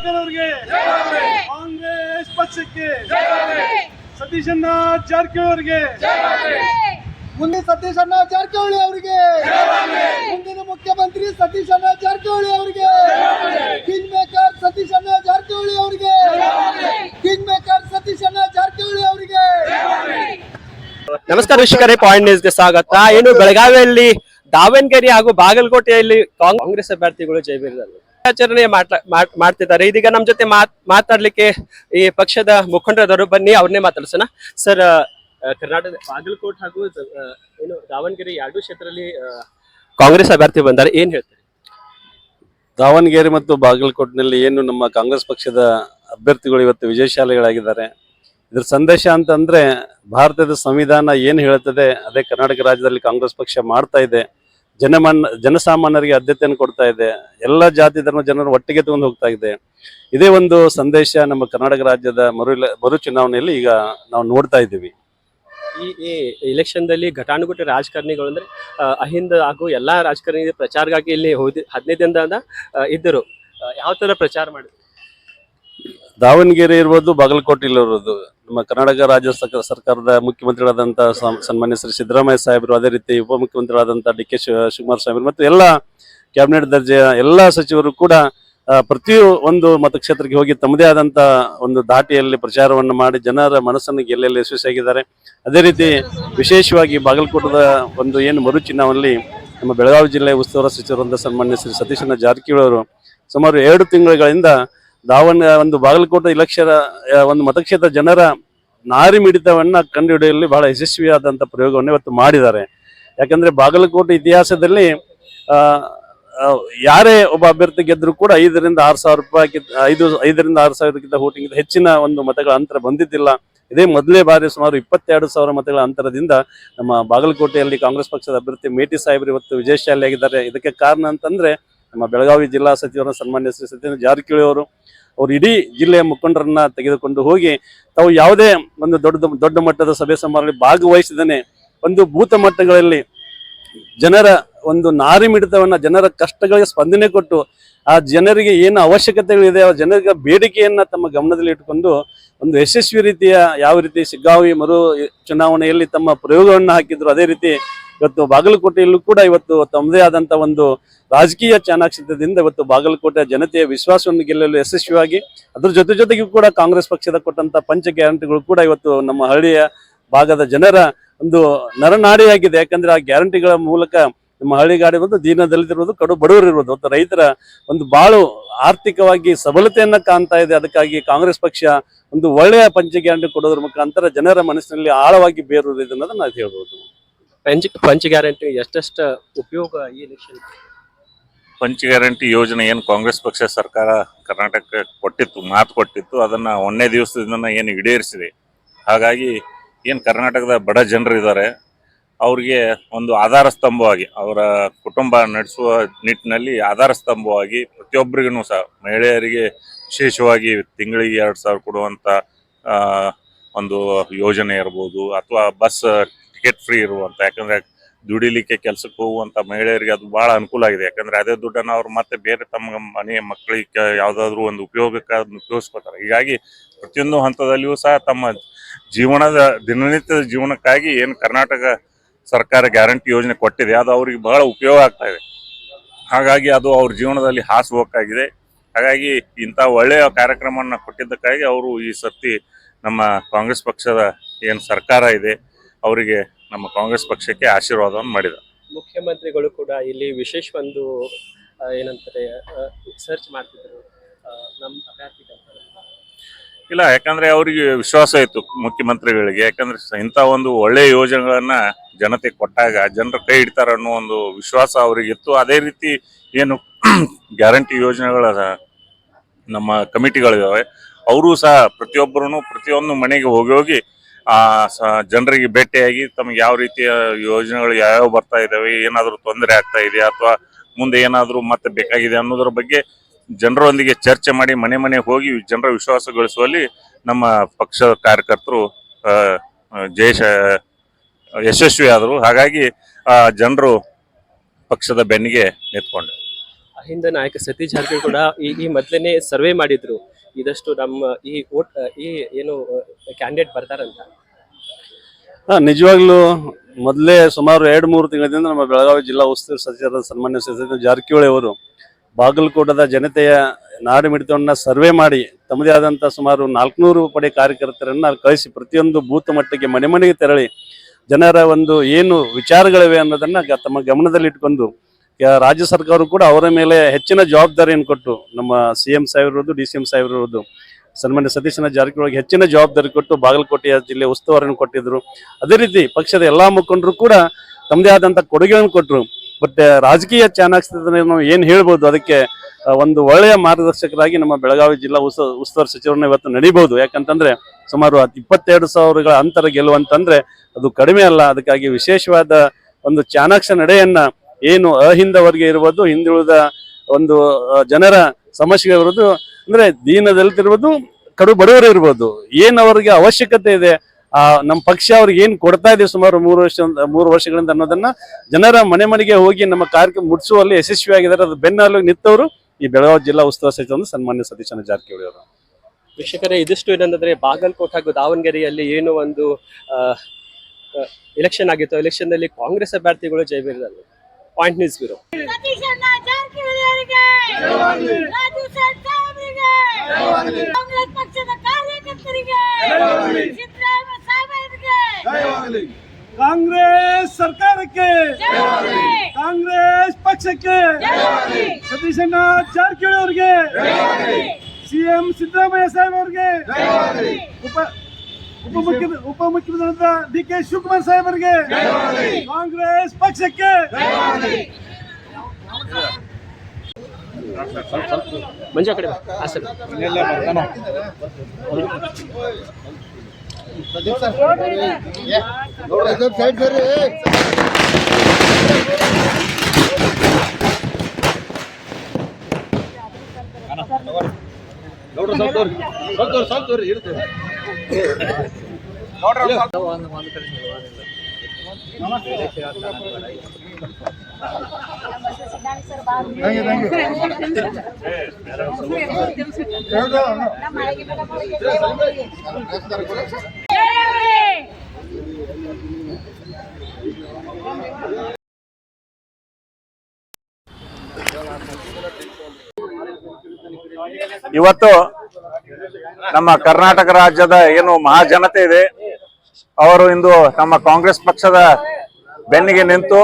ಸುಧಾಕರ್ ಅವರಿಗೆ, ಕಾಂಗ್ರೆಸ್ ಪಕ್ಷಕ್ಕೆ, ಸತೀಶಣ್ಣ ಜಾರಕಿಹೊಳಿ ಅವರಿಗೆ, ಮುಂದೆ ಸತೀಶಣ್ಣ ಜಾರಕಿಹೊಳಿ ಅವರಿಗೆ, ಮುಂದಿನ ಮುಖ್ಯಮಂತ್ರಿ ಸತೀಶಣ್ಣ ಜಾರಕಿಹೊಳಿ ಅವರಿಗೆ, ಕಿಂಗ್ ಮೇಕರ್ ಸತೀಶಣ್ಣ ಜಾರಕಿಹೊಳಿ ಅವರಿಗೆ, ಕಿಂಗ್ ಮೇಕರ್ ಸತೀಶಣ್ಣ ಜಾರಕಿಹೊಳಿ ಅವರಿಗೆ. ನಮಸ್ಕಾರ ವೀಕ್ಷಕರೇ, ಪಾಯಿಂಟ್ ನ್ಯೂಸ್ಗೆ ಸ್ವಾಗತ. ಏನು ಬೆಳಗಾವಿಯಲ್ಲಿ ದಾವಣಗೆರೆ ಹಾಗೂ ಬಾಗಲಕೋಟೆಯಲ್ಲಿ ಕಾಂಗ್ರೆಸ್ ಅಭ್ಯರ್ಥಿಗಳು ಜಯಬೀರಿದರು ಆಚರಣೆ ಮಾಡ್ತಿದ್ದಾರೆ. ಇದೀಗ ನಮ್ಮ ಜೊತೆ ಮಾತಾಡ್ಲಿಕ್ಕೆ ಈ ಪಕ್ಷದ ಮುಖಂಡರು, ಬನ್ನಿ ಅವ್ರನ್ನೇ ಮಾತಾಡ್ಸೋಣ. ಸರ್, ಕರ್ನಾಟಕದ ಬಾಗಲಕೋಟೆ ಹಾಗೂ ಏನು ದಾವಣಗೆರೆ ಎರಡು ಕ್ಷೇತ್ರದಲ್ಲಿ ಕಾಂಗ್ರೆಸ್ ಅಭ್ಯರ್ಥಿ ಬಂದ್ದಾರೆ, ಏನ್ ಹೇಳ್ತಾರೆ? ದಾವಣಗೆರೆ ಮತ್ತು ಬಾಗಲಕೋಟೆನಲ್ಲಿ ಏನು ನಮ್ಮ ಕಾಂಗ್ರೆಸ್ ಪಕ್ಷದ ಅಭ್ಯರ್ಥಿಗಳು ಇವತ್ತು ವಿಜಯಶಾಲಿಗಳಾಗಿದ್ದಾರೆ. ಇದ್ರ ಸಂದೇಶ ಅಂತಂದ್ರೆ ಭಾರತದ ಸಂವಿಧಾನ ಏನು ಹೇಳ್ತದೆ ಅದೇ ಕರ್ನಾಟಕ ರಾಜ್ಯದಲ್ಲಿ ಕಾಂಗ್ರೆಸ್ ಪಕ್ಷ ಮಾಡ್ತಾ ಇದೆ. ಜನಸಾಮಾನ್ಯರಿಗೆ ಆದ್ಯತೆಯನ್ನು ಕೊಡ್ತಾ ಇದೆ. ಎಲ್ಲ ಜಾತಿ ಧರ್ಮ ಜನರು ಒಟ್ಟಿಗೆ ತಗೊಂಡು ಹೋಗ್ತಾ ಇದೆ. ಇದೇ ಒಂದು ಸಂದೇಶ ನಮ್ಮ ಕರ್ನಾಟಕ ರಾಜ್ಯದ ಮರು ಚುನಾವಣೆಯಲ್ಲಿ ಈಗ ನಾವು ನೋಡ್ತಾ ಇದ್ದೀವಿ. ಈ ಇಲೆಕ್ಷನ್ದಲ್ಲಿ ಘಟಾನುಘಟಿ ರಾಜಕಾರಣಿಗಳು ಅಂದ್ರೆ ಅಹಿಂದ ಹಾಗೂ ಎಲ್ಲಾ ರಾಜಕಾರಣಿ ಪ್ರಚಾರಕ್ಕಾಗಿ ಇಲ್ಲಿ 15 ದಿನದಿಂದ ಇದ್ದರು. ಯಾವ ತರ ಪ್ರಚಾರ ಮಾಡಿದ್ರು? ದಾವಣಗೆರೆ ಇರ್ಬೋದು, ಬಾಗಲಕೋಟೆ ಇರೋದು ನಮ್ಮ ಕರ್ನಾಟಕ ರಾಜ್ಯ ಸರ್ಕಾರದ ಮುಖ್ಯಮಂತ್ರಿಗಳಾದಂಥ ಸನ್ಮಾನ್ಯ ಶ್ರೀ ಸಿದ್ದರಾಮಯ್ಯ ಸಾಹೇಬರು, ಅದೇ ರೀತಿ ಉಪಮುಖ್ಯಮಂತ್ರಿಗಳಾದಂಥ ಡಿ.ಕೆ. ಶಿವಕುಮಾರ್ ಸಾಹೇಬರು ಮತ್ತು ಎಲ್ಲ ಕ್ಯಾಬಿನೆಟ್ ದರ್ಜೆಯ ಎಲ್ಲ ಸಚಿವರು ಕೂಡ ಪ್ರತಿಯೊಂದು ಮತಕ್ಷೇತ್ರಕ್ಕೆ ಹೋಗಿ ತಮ್ಮದೇ ಆದಂಥ ಒಂದು ಧಾಟಿಯಲ್ಲಿ ಪ್ರಚಾರವನ್ನು ಮಾಡಿ ಜನರ ಮನಸ್ಸನ್ನು ಗೆಲ್ಲಲು ಯಶಸ್ವಿಯಾಗಿದ್ದಾರೆ. ಅದೇ ರೀತಿ ವಿಶೇಷವಾಗಿ ಬಾಗಲಕೋಟದ ಒಂದು ಏನು ಮರು ಚುನಾವಣೆಯಲ್ಲಿ ನಮ್ಮ ಬೆಳಗಾವಿ ಜಿಲ್ಲೆ ಉಸ್ತುವಾರಿ ಸಚಿವರಾದ ಸನ್ಮಾನ್ಯ ಶ್ರೀ ಸತೀಶಣ್ಣ ಜಾರಕಿಹೊಳಿ ಅವರು ಸುಮಾರು 2 ತಿಂಗಳುಗಳಿಂದ ಒಂದು ಬಾಗಲಕೋಟೆ ಇಲೆಕ್ಷನ್ ಒಂದು ಮತಕ್ಷೇತ್ರ ಜನರ ನಾರಿ ಮಿಡಿತವನ್ನ ಕಂಡುಹಿಡಿಯುವಲ್ಲಿ ಬಹಳ ಯಶಸ್ವಿಯಾದಂಥ ಪ್ರಯೋಗವನ್ನು ಇವತ್ತು ಮಾಡಿದ್ದಾರೆ. ಯಾಕಂದ್ರೆ ಬಾಗಲಕೋಟೆ ಇತಿಹಾಸದಲ್ಲಿ ಯಾರೇ ಒಬ್ಬ ಅಭ್ಯರ್ಥಿ ಗೆದ್ದರೂ ಕೂಡ 5,000 to 6,000 ರೂಪಾಯಿಗಿಂತ 5,000 to 6,000 ವೋಟಿಂಗ್ ಹೆಚ್ಚಿನ ಒಂದು ಮತಗಳ ಅಂತರ ಬಂದಿದ್ದಿಲ್ಲ. ಇದೇ ಮೊದಲೇ ಬಾರಿ ಸುಮಾರು 22,000 ಮತಗಳ ಅಂತರದಿಂದ ನಮ್ಮ ಬಾಗಲಕೋಟೆಯಲ್ಲಿ ಕಾಂಗ್ರೆಸ್ ಪಕ್ಷದ ಅಭ್ಯರ್ಥಿ ಮೇಟಿ ಸಾಹೇಬರು ಇವತ್ತು ವಿಜಯಶಾಲಿಯಾಗಿದ್ದಾರೆ. ಇದಕ್ಕೆ ಕಾರಣ ಅಂತಂದ್ರೆ ನಮ್ಮ ಬೆಳಗಾವಿ ಜಿಲ್ಲಾ ಸಚಿವರ ಸನ್ಮಾನ್ಯ ಶ್ರೀ ಸತೀಶಣ್ಣ ಜಾರಕಿಹೊಳಿ ಅವರು ಇಡೀ ಜಿಲ್ಲೆಯ ಮುಖಂಡರನ್ನ ತೆಗೆದುಕೊಂಡು ಹೋಗಿ ತಾವು ಯಾವುದೇ ಒಂದು ದೊಡ್ಡ ಮಟ್ಟದ ಸಭೆ ಸಮಾರಂಭದಲ್ಲಿ ಭಾಗವಹಿಸಿದನೆ ಒಂದು ಬೂತ ಮಟ್ಟಗಳಲ್ಲಿ ಜನರ ಒಂದು ನಾರಿ ಮಿಡಿತವನ್ನ, ಜನರ ಕಷ್ಟಗಳಿಗೆ ಸ್ಪಂದನೆ ಕೊಟ್ಟು ಆ ಜನರಿಗೆ ಏನು ಅವಶ್ಯಕತೆಗಳಿದೆ ಆ ಜನರಿಗೆ ಬೇಡಿಕೆಯನ್ನ ತಮ್ಮ ಗಮನದಲ್ಲಿ ಇಟ್ಟುಕೊಂಡು ಒಂದು ಯಶಸ್ವಿ ರೀತಿಯ ಯಾವ ರೀತಿ ಶಿಗ್ಗಾವಿ ಮರು ಚುನಾವಣೆಯಲ್ಲಿ ತಮ್ಮ ಪ್ರಯೋಗವನ್ನು ಹಾಕಿದ್ರು, ಅದೇ ರೀತಿ ಇವತ್ತು ಬಾಗಲಕೋಟೆಯಲ್ಲೂ ಕೂಡ ಇವತ್ತು ತಮ್ಮದೇ ಆದಂಥ ಒಂದು ರಾಜಕೀಯ ಚಾಣಾಕ್ಷತೆಯಿಂದ ಇವತ್ತು ಬಾಗಲಕೋಟೆಯ ಜನತೆಯ ವಿಶ್ವಾಸವನ್ನು ಗೆಲ್ಲಲು ಯಶಸ್ವಿಯಾಗಿ ಅದ್ರ ಜೊತೆಗೂ ಕೂಡ ಕಾಂಗ್ರೆಸ್ ಪಕ್ಷದ ಕೊಟ್ಟಂತ ಪಂಚ ಗ್ಯಾರಂಟಿಗಳು ಕೂಡ ಇವತ್ತು ನಮ್ಮ ಹಳ್ಳಿಯ ಭಾಗದ ಜನರ ಒಂದು ನರನಾಡಿಯಾಗಿದೆ. ಯಾಕಂದ್ರೆ ಆ ಗ್ಯಾರಂಟಿಗಳ ಮೂಲಕ ನಮ್ಮ ಹಳ್ಳಿಗಾಡಿ ಇರ್ಬೋದು, ದೀನ ದಲಿತರಿರ್ಬೋದು, ಕಡು ಬಡವರು ಇರ್ಬೋದು ಮತ್ತು ರೈತರ ಒಂದು ಬಾಳು ಆರ್ಥಿಕವಾಗಿ ಸಬಲತೆಯನ್ನ ಕಾಣ್ತಾ ಇದೆ. ಅದಕ್ಕಾಗಿ ಕಾಂಗ್ರೆಸ್ ಪಕ್ಷ ಒಂದು ಒಳ್ಳೆಯ ಪಂಚ ಗ್ಯಾರಂಟಿ ಕೊಡೋದ್ರ ಮುಖಾಂತರ ಜನರ ಮನಸ್ಸಿನಲ್ಲಿ ಆಳವಾಗಿ ಬೇರೂರಿದೆ ಅನ್ನೋದನ್ನ ನಾವು ಹೇಳ್ಬೋದು. ಪಂಚ ಗ್ಯಾರಂಟಿ ಎಷ್ಟೆಷ್ಟು ಉಪಯೋಗ ಈ ಎಲೆಕ್ಷನ್? ಪಂಚ ಗ್ಯಾರಂಟಿ ಯೋಜನೆ ಏನು ಕಾಂಗ್ರೆಸ್ ಪಕ್ಷ ಸರ್ಕಾರ ಕರ್ನಾಟಕಕ್ಕೆ ಮಾತು ಕೊಟ್ಟಿತ್ತು, ಅದನ್ನ 1ನೇ ದಿವಸದಿಂದ ಏನು ಈಡೇರಿಸಿದೆ. ಹಾಗಾಗಿ ಏನು ಕರ್ನಾಟಕದ ಬಡ ಜನರು ಇದ್ದಾರೆ ಅವ್ರಿಗೆ ಒಂದು ಆಧಾರ ಸ್ತಂಭವಾಗಿ, ಅವರ ಕುಟುಂಬ ನಡೆಸುವ ನಿಟ್ಟಿನಲ್ಲಿ ಆಧಾರ ಸ್ತಂಭವಾಗಿ ಪ್ರತಿಯೊಬ್ಬರಿಗೂ ಸಹ ಮಹಿಳೆಯರಿಗೆ ವಿಶೇಷವಾಗಿ ತಿಂಗಳಿಗೆ 2,000 ಕೊಡುವಂಥ ಒಂದು ಯೋಜನೆ ಇರ್ಬೋದು, ಅಥವಾ ಬಸ್ ಟಿಕೆಟ್ ಫ್ರೀ ಇರುವಂಥ, ಯಾಕಂದರೆ ದುಡಿಲಿಕ್ಕೆ ಕೆಲಸಕ್ಕೆ ಹೋಗುವಂಥ ಮಹಿಳೆಯರಿಗೆ ಅದು ಭಾಳ ಅನುಕೂಲ ಆಗಿದೆ. ಯಾಕಂದರೆ ಅದೇ ದುಡ್ಡನ್ನು ಅವ್ರು ಮತ್ತೆ ಬೇರೆ ತಮ್ಮ ಮನೆ ಮಕ್ಕಳಿಗೆ ಯಾವುದಾದ್ರೂ ಒಂದು ಉಪಯೋಗಕ್ಕೆ ಅದನ್ನು ಉಪಯೋಗಿಸ್ಕೋತಾರೆ. ಹೀಗಾಗಿ ಪ್ರತಿಯೊಂದು ಹಂತದಲ್ಲಿಯೂ ಸಹ ತಮ್ಮ ದಿನನಿತ್ಯದ ಜೀವನಕ್ಕಾಗಿ ಏನು ಕರ್ನಾಟಕ ಸರ್ಕಾರ ಗ್ಯಾರಂಟಿ ಯೋಜನೆ ಕೊಟ್ಟಿದೆ ಅದು ಅವ್ರಿಗೆ ಬಹಳ ಉಪಯೋಗ ಆಗ್ತಾ ಇದೆ. ಹಾಗಾಗಿ ಅದು ಅವ್ರ ಜೀವನದಲ್ಲಿ ಹಾಸುಹೋಕ್ಕಾಗಿದೆ. ಹಾಗಾಗಿ ಇಂಥ ಒಳ್ಳೆಯ ಕಾರ್ಯಕ್ರಮವನ್ನು ಕೊಟ್ಟಿದ್ದಕ್ಕಾಗಿ ಅವರು ಈ ಸರ್ತಿ ನಮ್ಮ ಕಾಂಗ್ರೆಸ್ ಪಕ್ಷದ ಏನು ಸರ್ಕಾರ ಇದೆ ಅವರಿಗೆ ನಮ್ಮ ಕಾಂಗ್ರೆಸ್ ಪಕ್ಷಕ್ಕೆ ಆಶೀರ್ವಾದವನ್ನು ಮಾಡಿದ್ದಾರೆ. ಮುಖ್ಯಮಂತ್ರಿಗಳು ಕೂಡ ಇಲ್ಲಿ ವಿಶೇಷ ಒಂದು ಏನಂತಾರೆ ಸರ್ಚ್ ಮಾಡ್ತಿದ್ರು ನಮ್ಮ ಅಭ್ಯರ್ಥಿ. ಇಲ್ಲ, ಯಾಕಂದ್ರೆ ಅವರಿಗೆ ವಿಶ್ವಾಸ ಇತ್ತು ಮುಖ್ಯಮಂತ್ರಿಗಳಿಗೆ. ಯಾಕಂದ್ರೆ ಇಂಥ ಒಂದು ಒಳ್ಳೆಯ ಯೋಜನೆಗಳನ್ನ ಜನತೆ ಕೊಟ್ಟಾಗ ಜನರ ಕೈ ಹಿಡಿತಾರೆ ಅನ್ನೋ ಒಂದು ವಿಶ್ವಾಸ ಅವರಿಗಿತ್ತು. ಅದೇ ರೀತಿ ಏನು ಗ್ಯಾರಂಟಿ ಯೋಜನೆಗಳ ನಮ್ಮ ಕಮಿಟಿಗಳಿದಾವೆ ಅವರು ಸಹ ಪ್ರತಿಯೊಂದು ಮನೆಗೆ ಹೋಗಿ ಜನರಿಗೆ ಭೇಟಿಯಾಗಿ ತಮಗೆ ಯಾವ ರೀತಿಯ ಯೋಜನೆಗಳು ಯಾವ್ಯಾವ ಬರ್ತಾ ಇದ್ದಾವೆ, ಏನಾದರೂ ತೊಂದರೆ ಆಗ್ತಾ ಇದೆಯಾ ಅಥವಾ ಮುಂದೆ ಏನಾದರೂ ಮತ್ತೆ ಬೇಕಾಗಿದೆ ಅನ್ನೋದ್ರ ಬಗ್ಗೆ ಜನರೊಂದಿಗೆ ಚರ್ಚೆ ಮಾಡಿ ಮನೆ ಹೋಗಿ ಜನರ ವಿಶ್ವಾಸ ಗಳಿಸುವಲ್ಲಿ ನಮ್ಮ ಪಕ್ಷದ ಕಾರ್ಯಕರ್ತರು ಯಶಸ್ವಿ ಆದರು. ಹಾಗಾಗಿ ಜನರು ಪಕ್ಷದ ಬೆನ್ನಿಗೆ ನಿಂತ್ಕೊಂಡ್ರು. ಅಹಿಂದ ನಾಯಕ ಸತೀಶ್ ಜಾರಕಿಹೊಳಿ ಕೂಡ ಈ ಮೊದಲನೇ ಸರ್ವೆ ಮಾಡಿದ್ರು ಇದಷ್ಟು ನಮ್ಮ ಈ ಏನು ಕ್ಯಾಂಡಿಡೇಟ್ ಬರ್ತಾರಂತ. ನಿಜವಾಗ್ಲೂ ಮೊದಲೇ ಸುಮಾರು 2-3 ತಿಂಗಳಿಂದ ನಮ್ಮ ಬೆಳಗಾವಿ ಜಿಲ್ಲಾ ಉಸ್ತುವಾರಿ ಸಚಿವರಾದ ಸನ್ಮಾನ್ಯ ಸತೀಶ್ ಜಾರಕಿಹೊಳಿ ಅವರು ಬಾಗಲಕೋಟದ ಜನತೆಯ ನಾಡು ಮಿಡಿತವನ್ನ ಸರ್ವೆ ಮಾಡಿ ತಮ್ಮದೇ ಆದಂಥ ಸುಮಾರು 400 ಪಡೆ ಕಾರ್ಯಕರ್ತರನ್ನ ಕಳಿಸಿ ಪ್ರತಿಯೊಂದು ಬೂತ್ ಮಟ್ಟಿಗೆ ಮನೆ ಮನೆಗೆ ತೆರಳಿ ಜನರ ಒಂದು ಏನು ವಿಚಾರಗಳಿವೆ ಅನ್ನೋದನ್ನ ತಮ್ಮ ಗಮನದಲ್ಲಿಟ್ಕೊಂಡು ರಾಜ್ಯ ಸರ್ಕಾರ ಕೂಡ ಅವರ ಮೇಲೆ ಹೆಚ್ಚಿನ ಜವಾಬ್ದಾರಿಯನ್ನು ಕೊಟ್ಟು ನಮ್ಮ CM ಸಾಹೇಬರದು DCM ಸಾಹೇಬರದು ಸನ್ಮಾನ್ಯ ಸತೀಶನ ಜಾರಕಿಹೊಳಿಗೆ ಹೆಚ್ಚಿನ ಜವಾಬ್ದಾರಿ ಕೊಟ್ಟು ಬಾಗಲಕೋಟೆಯ ಜಿಲ್ಲೆ ಉಸ್ತುವಾರಿಯನ್ನು ಕೊಟ್ಟಿದ್ರು. ಅದೇ ರೀತಿ ಪಕ್ಷದ ಎಲ್ಲಾ ಮುಖಂಡರು ಕೂಡ ತಮ್ಮದೇ ಆದಂಥ ಕೊಡುಗೆಗಳನ್ನು ಕೊಟ್ಟರು. ಬಟ್ ರಾಜಕೀಯ ಚಾಣಾಕ್ಷತನ ಏನು ಹೇಳ್ಬೋದು, ಅದಕ್ಕೆ ಒಂದು ಒಳ್ಳೆಯ ಮಾರ್ಗದರ್ಶಕರಾಗಿ ನಮ್ಮ ಬೆಳಗಾವಿ ಜಿಲ್ಲಾ ಉಸ್ತುವಾರಿ ಸಚಿವರನ್ನ ಇವತ್ತು ನಡೀಬಹುದು. ಯಾಕಂತಂದ್ರೆ ಸುಮಾರು 22,000ಗಳ ಅಂತರ ಗೆಲ್ಲುವಂತಂದ್ರೆ ಅದು ಕಡಿಮೆ ಅಲ್ಲ. ಅದಕ್ಕಾಗಿ ವಿಶೇಷವಾದ ಒಂದು ಚಾಣಾಕ್ಷ ನಡೆಯನ್ನ ಏನು ಅಹಿಂದ ವರ್ಗ ಇರ್ಬೋದು, ಹಿಂದುಳಿದ ಒಂದು ಜನರ ಸಮಸ್ಯೆಗಳಿರ್ಬೋದು, ಅಂದ್ರೆ ದೀನ ದಲಿತರಿರ್ಬೋದು, ಕಡು ಬಡವರು ಇರ್ಬೋದು, ಏನ್ ಅವರಿಗೆ ಅವಶ್ಯಕತೆ ಇದೆ, ನಮ್ಮ ಪಕ್ಷ ಅವ್ರಿಗೆ ಏನ್ ಕೊಡ್ತಾ ಇದೆ ಸುಮಾರು 3 ವರ್ಷಗಳಿಂದ ಅನ್ನೋದನ್ನ ಜನರ ಮನೆ ಮನೆಗೆ ಹೋಗಿ ನಮ್ಮ ಕಾರ್ಯಕ್ರಮ ಮುಟ್ಟಿಸುವಲ್ಲಿ ಯಶಸ್ವಿಯಾಗಿದ್ದಾರೆ. ಅದು ಬೆನ್ನೆಲುಬು ನಿಂತವರು ಈ ಬೆಳಗಾವಿ ಜಿಲ್ಲಾ ಉಸ್ತುವಾರಿ ಸಚಿವ ಸನ್ಮಾನ್ಯ ಸತೀಶನ ಜಾರಕಿಹೊಳಿ ಅವರು. ವೀಕ್ಷಕರೇ, ಇದಿಷ್ಟು ಏನಂದ್ರೆ ಬಾಗಲಕೋಟೆ ಹಾಗೂ ದಾವಣಗೆರೆಯಲ್ಲಿ ಏನು ಒಂದು ಎಲೆಕ್ಷನ್ ಆಗಿತ್ತು. ಎಲೆಕ್ಷನ್ ನಲ್ಲಿ ಕಾಂಗ್ರೆಸ್ ಅಭ್ಯರ್ಥಿಗಳು ಜಯಬೇರಿದರು. Point news bureau. ಸತೀಶಣ್ಣ ಜಾರಕಿಹೊಳಿ ಅವರಿಗೆ ರಾಜು ಸರ್ ಸಾಹೇಬರಿಗೆ ಕಾಂಗ್ರೆಸ್ ಪಕ್ಷದ ಕಾರ್ಯಕರ್ತರಿಗೆ ಸಿದ್ದರಾಮಯ್ಯ ಸಾಹೇಬರಿಗೆ ಕಾಂಗ್ರೆಸ್ ಸರ್ಕಾರಕ್ಕೆ, ಕಾಂಗ್ರೆಸ್ ಪಕ್ಷಕ್ಕೆ, ಸತೀಶಣ್ಣ ಜಾರಕಿಹೊಳಿ ಅವರಿಗೆ, CM ಸಿದ್ದರಾಮಯ್ಯ ಸಾಹೇಬ್ ಅವರಿಗೆ, ಉಪಮುಖ್ಯಮಂತ್ರಿ DK ಶಿವಕುಮಾರ್ ಸಾಹೇಬರಿಗೆ, ಕಾಂಗ್ರೆಸ್ ಪಕ್ಷಕ್ಕೆ. ಮಂಜು ಕಡೆ ಸರ್. ಇವತ್ತು ನಮ್ಮ ಕರ್ನಾಟಕ ರಾಜ್ಯದ ಏನು ಮಹಾಜನತೆ ಇದೆ, ಅವರು ಇಂದು ನಮ್ಮ ಕಾಂಗ್ರೆಸ್ ಪಕ್ಷದ ಬೆನ್ನಿಗೆ ನಿಂತು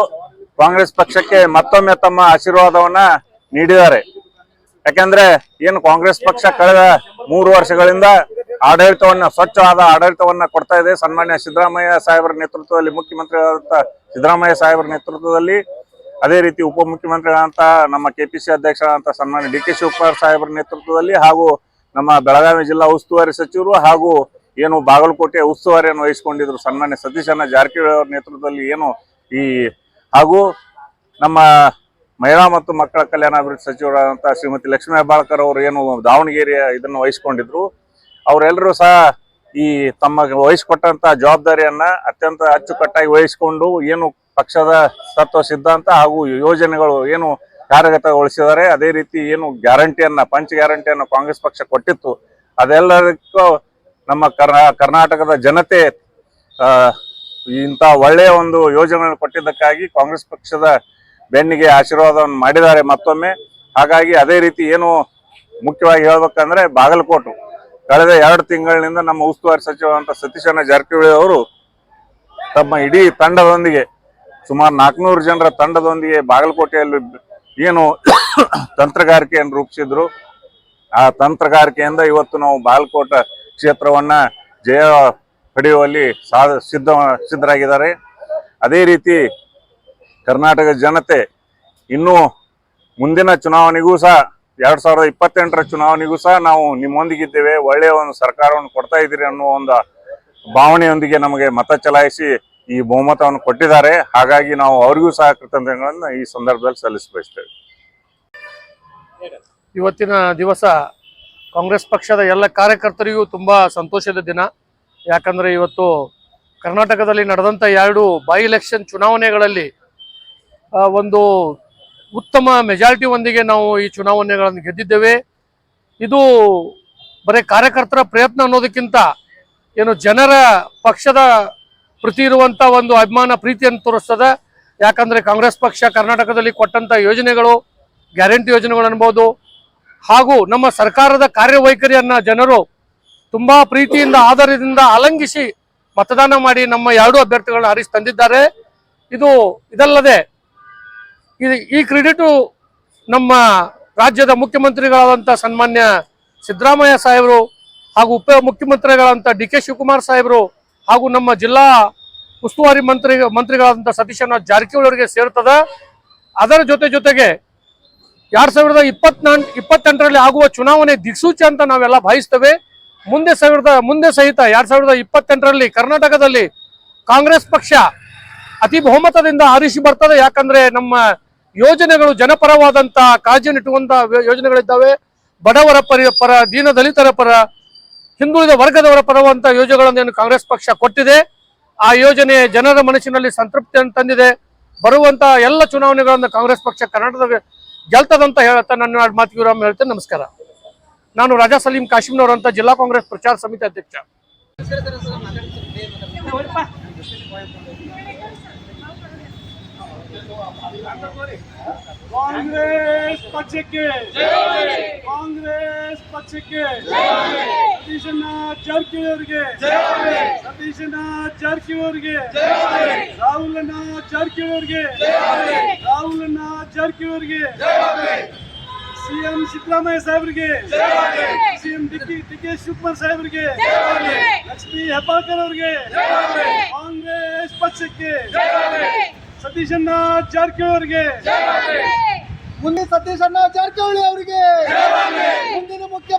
ಕಾಂಗ್ರೆಸ್ ಪಕ್ಷಕ್ಕೆ ಮತ್ತೊಮ್ಮೆ ತಮ್ಮ ಆಶೀರ್ವಾದವನ್ನ ನೀಡಿದ್ದಾರೆ. ಯಾಕಂದ್ರೆ ಏನು ಕಾಂಗ್ರೆಸ್ ಪಕ್ಷ ಕಳೆದ 3 ವರ್ಷಗಳಿಂದ ಆಡಳಿತವನ್ನ, ಸ್ವಚ್ಛವಾದ ಆಡಳಿತವನ್ನ ಕೊಡ್ತಾ ಇದೆ. ಸನ್ಮಾನ್ಯ ಸಿದ್ದರಾಮಯ್ಯ ಸಾಹೇಬರ ನೇತೃತ್ವದಲ್ಲಿ, ಮುಖ್ಯಮಂತ್ರಿಗಳಾದಂತ ಸಿದ್ದರಾಮಯ್ಯ ಸಾಹೇಬರ ನೇತೃತ್ವದಲ್ಲಿ, ಅದೇ ರೀತಿ ಉಪಮುಖ್ಯಮಂತ್ರಿಗಳಂತ ನಮ್ಮ KPC ಅಧ್ಯಕ್ಷರಾದಂತ ಸನ್ಮಾನ್ಯ DK ಶಿವಕುಮಾರ್ ಸಾಹೇಬರ ನೇತೃತ್ವದಲ್ಲಿ, ಹಾಗೂ ನಮ್ಮ ಬೆಳಗಾವಿ ಜಿಲ್ಲಾ ಉಸ್ತುವಾರಿ ಸಚಿವರು ಹಾಗೂ ಏನು ಬಾಗಲಕೋಟೆ ಉಸ್ತುವಾರಿಯನ್ನು ವಹಿಸಿಕೊಂಡಿದ್ರು ಸನ್ಮಾನ್ಯ ಸತೀಶಣ್ಣ ಜಾರಕಿಹೊಳಿ ಅವರ ನೇತೃತ್ವದಲ್ಲಿ ಹಾಗೂ ನಮ್ಮ ಮಹಿಳಾ ಮತ್ತು ಮಕ್ಕಳ ಕಲ್ಯಾಣಾಭಿವೃದ್ಧಿ ಸಚಿವರಾದಂತಹ ಶ್ರೀಮತಿ ಲಕ್ಷ್ಮೀ ಹೆಬ್ಬಾಳ್ಕರ್ ಅವರು ಏನು ದಾವಣಗೆರೆಯ ಇದನ್ನು ವಹಿಸಿಕೊಂಡಿದ್ರು, ಅವರೆಲ್ಲರೂ ಸಹ ಈ ತಮ್ಮ ವಹಿಸಿಕೊಟ್ಟಂತ ಜವಾಬ್ದಾರಿಯನ್ನ ಅತ್ಯಂತ ಅಚ್ಚುಕಟ್ಟಾಗಿ ವಹಿಸಿಕೊಂಡು ಏನು ಪಕ್ಷದ ತತ್ವ ಸಿದ್ಧಾಂತ ಹಾಗೂ ಯೋಜನೆಗಳು ಏನು ಕಾರ್ಯಗತಗೊಳಿಸಿದ್ದಾರೆ, ಅದೇ ರೀತಿ ಏನು ಗ್ಯಾರಂಟಿಯನ್ನ, ಪಂಚ ಗ್ಯಾರಂಟಿಯನ್ನ ಕಾಂಗ್ರೆಸ್ ಪಕ್ಷ ಕೊಟ್ಟಿತ್ತು, ಅದೆಲ್ಲದಕ್ಕೂ ನಮ್ಮ ಕರ್ನಾಟಕದ ಜನತೆ ಇಂಥ ಒಳ್ಳೆಯ ಒಂದು ಯೋಜನೆಗಳನ್ನು ಕೊಟ್ಟಿದ್ದಕ್ಕಾಗಿ ಕಾಂಗ್ರೆಸ್ ಪಕ್ಷದ ಬೆನ್ನಿಗೆ ಆಶೀರ್ವಾದವನ್ನು ಮಾಡಿದ್ದಾರೆ ಮತ್ತೊಮ್ಮೆ. ಹಾಗಾಗಿ ಅದೇ ರೀತಿ ಏನು ಮುಖ್ಯವಾಗಿ ಹೇಳ್ಬೇಕಂದ್ರೆ, ಬಾಗಲಕೋಟೆ ಕಳೆದ 2 ತಿಂಗಳಿನಿಂದ ನಮ್ಮ ಉಸ್ತುವಾರಿ ಸಚಿವರಾದಂಥ ಸತೀಶಣ್ಣ ಜಾರಕಿಹೊಳಿ ಅವರು ತಮ್ಮ ಇಡೀ ತಂಡದೊಂದಿಗೆ, ಸುಮಾರು 400 ಜನರ ತಂಡದೊಂದಿಗೆ ಬಾಗಲಕೋಟೆಯಲ್ಲಿ ಏನು ತಂತ್ರಗಾರಿಕೆಯನ್ನು ರೂಪಿಸಿದ್ರು. ಆ ತಂತ್ರಗಾರಿಕೆಯಿಂದ ಇವತ್ತು ನಾವು ಬಾಗಲಕೋಟೆ ಕ್ಷೇತ್ರವನ್ನ ಜಯ ಪಡೆಯುವಲ್ಲಿ ಸಿದ್ಧರಾಗಿದ್ದಾರೆ. ಅದೇ ರೀತಿ ಕರ್ನಾಟಕ ಜನತೆ ಇನ್ನು ಮುಂದಿನ ಚುನಾವಣೆಗೂ ಸಹ 2028ರ ಚುನಾವಣೆಗೂ ಸಹ ನಾವು ನಿಮ್ಮೊಂದಿಗಿದ್ದೇವೆ, ಒಳ್ಳೆಯ ಒಂದು ಸರ್ಕಾರವನ್ನು ಕೊಡ್ತಾ ಇದ್ದೀರಿ ಅನ್ನೋ ಒಂದು ಭಾವನೆಯೊಂದಿಗೆ ನಮಗೆ ಮತ ಚಲಾಯಿಸಿ ಈ ಬಹುಮತವನ್ನು ಕೊಟ್ಟಿದ್ದಾರೆ. ಹಾಗಾಗಿ ನಾವು ಅವರಿಗೂ ಸಹ ಕೃತಜ್ಞತೆಗಳನ್ನು ಈ ಸಂದರ್ಭದಲ್ಲಿ ಸಲ್ಲಿಸಬಯಸ್ತೇವೆ. ಇವತ್ತಿನ ದಿವಸ ಕಾಂಗ್ರೆಸ್ ಪಕ್ಷದ ಎಲ್ಲ ಕಾರ್ಯಕರ್ತರಿಗೂ ತುಂಬಾ ಸಂತೋಷದ ದಿನ. ಯಾಕಂದ್ರೆ ಇವತ್ತು ಕರ್ನಾಟಕದಲ್ಲಿ ನಡೆದಂಥ 2 ಬೈ ಎಲೆಕ್ಷನ್ ಚುನಾವಣೆಗಳಲ್ಲಿ ಒಂದು ಉತ್ತಮ ಮೆಜಾರಿಟಿ ಒಂದಿಗೆ ನಾವು ಈ ಚುನಾವಣೆಗಳನ್ನು ಗೆದ್ದಿದ್ದೇವೆ. ಇದು ಬರೀ ಕಾರ್ಯಕರ್ತರ ಪ್ರಯತ್ನ ಅನ್ನೋದಕ್ಕಿಂತ ಏನು ಜನರ ಪಕ್ಷದ ಪ್ರತಿ ಇರುವಂಥ ಒಂದು ಅಭಿಮಾನ ಪ್ರೀತಿಯನ್ನು ತೋರಿಸ್ತದೆ. ಯಾಕಂದರೆ ಕಾಂಗ್ರೆಸ್ ಪಕ್ಷ ಕರ್ನಾಟಕದಲ್ಲಿ ಕೊಟ್ಟಂಥ ಯೋಜನೆಗಳು, ಗ್ಯಾರಂಟಿ ಯೋಜನೆಗಳು ಅನ್ಬೋದು, ಹಾಗೂ ನಮ್ಮ ಸರ್ಕಾರದ ಕಾರ್ಯವೈಖರಿಯನ್ನು ಜನರು ತುಂಬ ಪ್ರೀತಿಯಿಂದ ಆಧಾರದಿಂದ ಆಲಂಗಿಸಿ ಮತದಾನ ಮಾಡಿ ನಮ್ಮ ಎರಡೂ ಅಭ್ಯರ್ಥಿಗಳನ್ನ ಆರಿಸಿ ತಂದಿದ್ದಾರೆ. ಇದಲ್ಲದೆ ಈ ಕ್ರೆಡಿಟು ನಮ್ಮ ರಾಜ್ಯದ ಮುಖ್ಯಮಂತ್ರಿಗಳಾದಂಥ ಸನ್ಮಾನ್ಯ ಸಿದ್ದರಾಮಯ್ಯ ಸಾಹೇಬರು ಹಾಗೂ ಉಪ ಮುಖ್ಯಮಂತ್ರಿಗಳಾದಂಥ ಡಿ.ಕೆ. ಶಿವಕುಮಾರ್ ಸಾಹೇಬರು ಹಾಗೂ ನಮ್ಮ ಜಿಲ್ಲಾ ಉಸ್ತುವಾರಿ ಮಂತ್ರಿಗಳಾದಂಥ ಸತೀಶಣ್ಣ ಜಾರಕಿಹೊಳಿ ಅವರಿಗೆ ಸೇರ್ತದೆ. ಅದರ ಜೊತೆಗೆ 2028ರಲ್ಲಿ ಆಗುವ ಚುನಾವಣೆ ದಿಕ್ಸೂಚಿ ಅಂತ ನಾವೆಲ್ಲ ಭಾವಿಸ್ತೇವೆ. ಮುಂದೆ ಸಹಿತ 2028ರಲ್ಲಿ ಕರ್ನಾಟಕದಲ್ಲಿ ಕಾಂಗ್ರೆಸ್ ಪಕ್ಷ ಅತಿ ಬಹುಮತದಿಂದ ಆರಿಸಿ ಬರ್ತದೆ. ಯಾಕಂದ್ರೆ ನಮ್ಮ ಯೋಜನೆಗಳು ಜನಪರವಾದಂತ ಕಾಳಜಿನಿಟ್ಟುವಂತ ಯೋಜನೆಗಳಿದ್ದಾವೆ. ಬಡವರ ಪರ, ದೀನ ದಲಿತರ ಪರ, ಹಿಂದುಳಿದ ವರ್ಗದವರ ಪರವಂತ ಯೋಜನೆಗಳನ್ನು ಕಾಂಗ್ರೆಸ್ ಪಕ್ಷ ಕೊಟ್ಟಿದೆ. ಆ ಯೋಜನೆ ಜನರ ಮನಸ್ಸಿನಲ್ಲಿ ಸಂತೃಪ್ತಿಯನ್ನು ತಂದಿದೆ. ಬರುವಂತ ಎಲ್ಲ ಚುನಾವಣೆಗಳನ್ನು ಕಾಂಗ್ರೆಸ್ ಪಕ್ಷ ಕರ್ನಾಟಕದ ಗೆಲ್ತದಂತ ಹೇಳ್ತಾ ನನ್ನ ಮಾತಿಗೆ ವಿರಾಮ ಹೇಳ್ತೇನೆ. ನಮಸ್ಕಾರ. ನಾನು ರಾಜಾ ಸಲೀಂ ಕಾಶಿಂನವರಂತ ಜಿಲ್ಲಾ ಕಾಂಗ್ರೆಸ್ ಪ್ರಚಾರ ಸಮಿತಿ ಅಧ್ಯಕ್ಷ. ಕಾಂಗ್ರೆಸ್ ಪಕ್ಷಕ್ಕೆ, ಕಾಂಗ್ರೆಸ್ ಪಕ್ಷಕ್ಕೆ, ಸತೀಶಣ್ಣ ಜಾರಕಿಹೊಳಿ ಅವರಿಗೆ, ಸತೀಶಣ್ಣ ಜಾರಕಿಹೊಳಿ ಅವರಿಗೆ, ರಾಹುಲಣ್ಣ ಜಾರಕಿಹೊಳಿ ಅವರಿಗೆ, ರಾಹುಲಣ್ಣ ಜಾರಕಿಹೊಳಿ ಅವರಿಗೆ, ಸಿಎಂ ಸಿದ್ದರಾಮಯ್ಯ ಸಾಹೇಬರಿಗೆ, ಸಿಎಂ ಡಿ.ಕೆ. ಶಿವಕುಮಾರ್ ಸಾಹೇಬರಿಗೆ, ಲಕ್ಷ್ಮೀ ಹೆಬ್ಬಾಳ್ಕರ್ ಅವರಿಗೆ, ಕಾಂಗ್ರೆಸ್ ಪಕ್ಷಕ್ಕೆ, ಸತೀಶಣ್ಣ ಜಾರಕಿಹೊಳಿ ಅವರಿಗೆ, ಮುಂದೆ ಸತೀಶಣ್ಣ ಜಾರಕಿಹೊಳಿ ಅವರಿಗೆ ಮುಂದಿನ ಮುಖ್ಯ